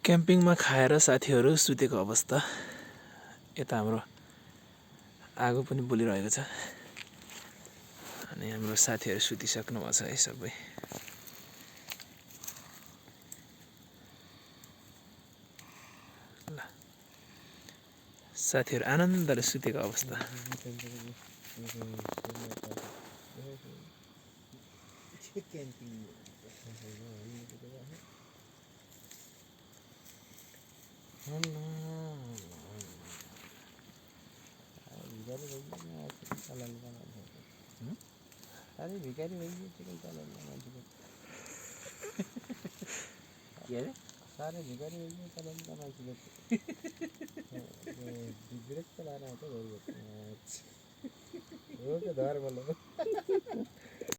क्याम्पिङमा खाएर साथीहरू सुतेको अवस्था। यता हाम्रो आगो पनि बलिरहेको छ अनि हाम्रो साथीहरू सुतिसक्नु भएको छ है सबै। ल साथीहरू आनन्दले सुतेको अवस्था। सारे भिखारी भइदियो चिकन चलाउने मान्छेको के अरे सारे भिखारी भइदियो चलाउने का मान्छेको डिरेक्ट चलाना है तो हो क्या धर्म लो